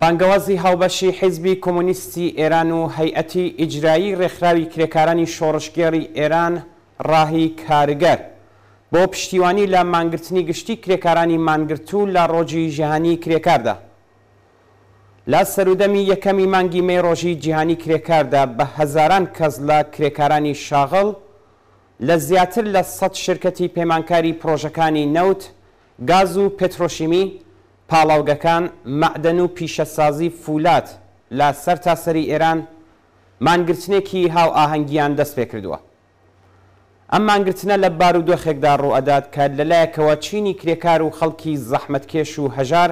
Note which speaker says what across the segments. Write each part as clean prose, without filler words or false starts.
Speaker 1: بانگەوازی هاوبەشی حیزبی کۆمۆنیستی ئێران و هەیئەتی ئیجرایی ڕێکخراوی کرێکارانی شۆڕشگێڕی ئێران ڕاهی کارگەر بۆ پشتیوانی لە مانگرتنی گشتی کرێکارانی مانگرتوو لە ڕۆژی جیهانی کرێکاردا. لە سەرودەمی یەکەمی مانگی مەی ڕۆژی جیهانی کرێکاردا بە هەزاران کەس لە کرێکارانی شاغڵ لە زیاتر لە 100 شرکەتی پەیمانکاری پرۆژەکانی نەوت، گاز و پێترۆشیمی، پاڵاوگەکان، مەعدەن و پیشەسازی فولات لە سەرتاسەری ئێران مانگرتنێکی هاو ئاهەنگیان دەست پێ کردووە. ئەم مانگرتنە لە بارودۆخێکدا ڕوئەدات کە لەلایەکەوە چینی کرێکار و خەڵکی زەحمەتکێش و هەژار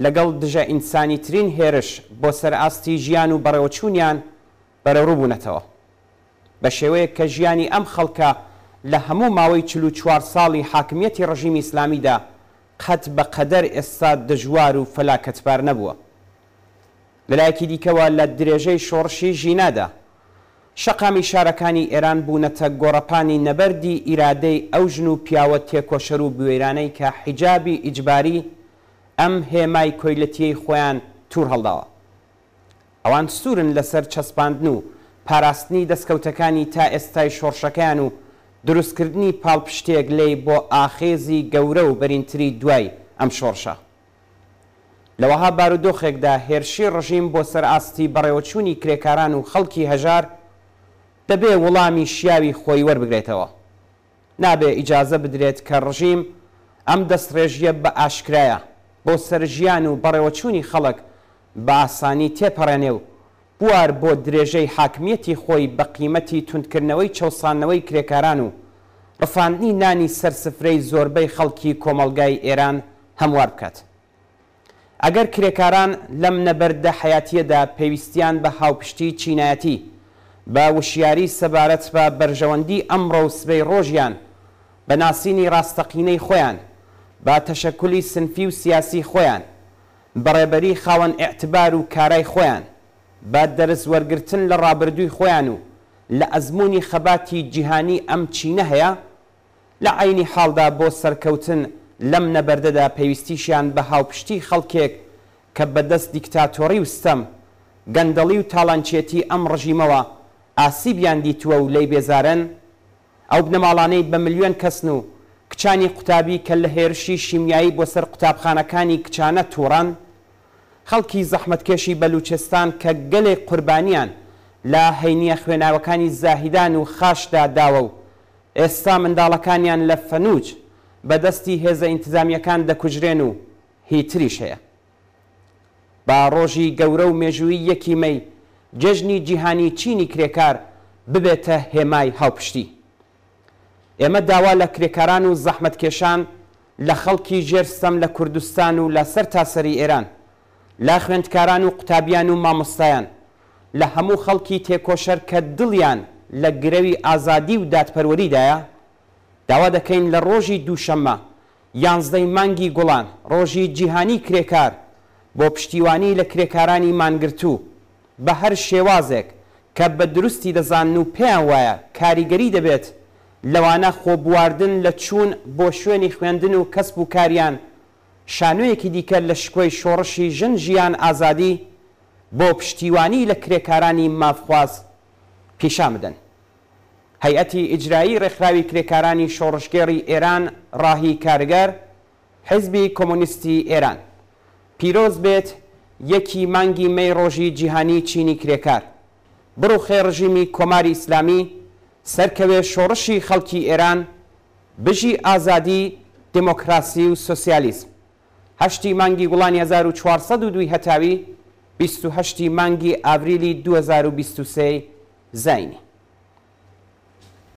Speaker 1: لەگەڵ دژە ئینسانی ترین هێرش بۆ سەرئاستی ژیان و بەڕێوەچوونیان بەرەوڕووبوونەتەوە، بە شێوەیەک کە ژیانی ئەم خەڵکە لە هەموو ماوەی 44 ساڵی حاکمیەتی ڕژیمی ئیسلامیدا قەت بە قەدەر ئێستا دژوار و فەلاکەتبار نەبووە. لەلایەکی دیکەوە لە درێژەی شۆڕشی ژینادا شەقامی شارەکانی ئێران بوونەتە گۆڕەپانی نەبەردی ئیرادەی ئەو ژن و پیاوە تێکۆشەر و بوێرانەی کە حیجابی ئیجباری ئەم هێمای کۆیلەتیەی خۆیان توور هەڵداوە. ئەوان سوورن لەسەر چەسپاندن و پاراستنی دەستکەوتەکانی تا ئێستای شۆڕشەکەیان و دروستکردنی پاڵپشتێک لێی بۆ ئاخێزی گەورە و بەرینتری دوای ئەم شۆڕشە. لەوەها بارودۆخێکدا هێرشی ڕژیم بۆ سەرئاستی بەڕێوەچوونی کرێکاران و خەڵکی هەژار دەبێ وەڵامی شیاوی خۆی وەربگرێتەوە. نابێ ئیجازە بدرێت کە ڕژیم ئەم دەستڕێژیە بە ئاشکرایە بۆ سەرژیان و بەڕێوەچوونی خەڵک بە ئاسانی تێپەڕێنێ و بوار بۆ درێژەی حاکمیەتی خۆی بە قیمەتی توندکردنەوەی چەوسانەوەی کرێکاران و ڕفاندنی نانی سەرسفرەی زۆربەی خەڵکی کۆمەڵگای ئێران هەموار بکات. ئەگەر کرێکاران لەم نەبەردە حیاتیەدا پێویستیان بە هاوپشتی چینایەتی بە وشیاری سەبارەت بە بەرژەوەندی ئەمڕۆ و سبەی ڕۆژیان بە ناسینی ڕاستەقینەی خۆیان، با تەشەکولی سنفی و سیاسی خۆیان، بەڕێبەری خاوەن ئێعتبار و کارای خۆیان، با دەرس وەرگرتن لە ڕابردووی خۆیان و لە ئەزمموی خەباتی جیهانی ئەم چینە هەیە، لە عینی حاڵدا بۆ سەرکەوتن لەم نەبەردەدا پێویستیشیان بە هاوپشتی خەڵکێک کە بەدەست دیکتاتۆری و ستەم، گەندەڵی و تاڵانچێتی ئەم ڕژیمەوە ئاسیبیان دیتووە و لەی بێزارن، ئەو بنەماڵانەی بە ملیۆن کەسن و کچانی قوتابی کە لە هێرشی شیمیایی بۆ سەر قوتابخانەکانی کچانە تووڕان، خەڵکی زەحمەتکێشی بەلوچستان کە گەلێک قوربانیان لە هەینیە خوێناوەکانی زاهیدان و خاشدا داوە و ئێستا منداڵەکانیان لە فەنووج بەدەستی هێزە ئینتزامیەکان دەکوژرێن و هیتریش هەیە. با ڕۆژی گەورە و مێژووی 1 مەی جەژنی جیهانی چینی کرێکار ببێتە هێمای هاوپشتی. ئێمە داوا لە کرێکاران و زەحمەتکێشان لە خەڵکی ژێرستەم لە کوردستان و لە سەرتاسەری ئێران، لە خوێندکاران و قوتابیان و مامۆستایان، لە هەموو خەڵکی تێکۆشەر کە دڵیان لە گرەوی ئازادی و دادپەروەریدایە، داوا دەکەین لە ڕۆژی دووشەممە 11 مانگی گوڵان ڕۆژی جیهانی کرێکار بۆ پشتیوانی لە کرێکارانی مانگرتوو بە هەر شێوازێک کە بە دروستی دەزانن و پێیان وایە کاریگەری دەبێت لەوانە خۆبواردن لە چوون بۆ شوێنی خوێندن و کەسب و کاریان شانۆیەکی دیکە لە شکۆی شۆڕشی ژن ژیان ئازادی بۆ پشتیوانی لە کرێکارانی مافخواز پیشان بدەن. هەیئەتی ئیجرایی ڕێکخراوی کرێکارانی شۆڕشگێڕی ئێران ڕاهی کارگەر، حیزبی کۆمۆنیستی ئێران. پیرۆز بێت 1 مانگی مەی ڕۆژی جیهانی چینی کرێکار. بڕوخێ ڕژیمی کۆماری ئیسلامی، سەرکەوێ شۆڕشی خەڵکی ئێران، بژی ئازادی، دموکراسی و سۆسیالیزم. 8 مانگی گوڵانی 1402 هەتاوی 28 مانگی ئاڤریلی 2023 زاینی.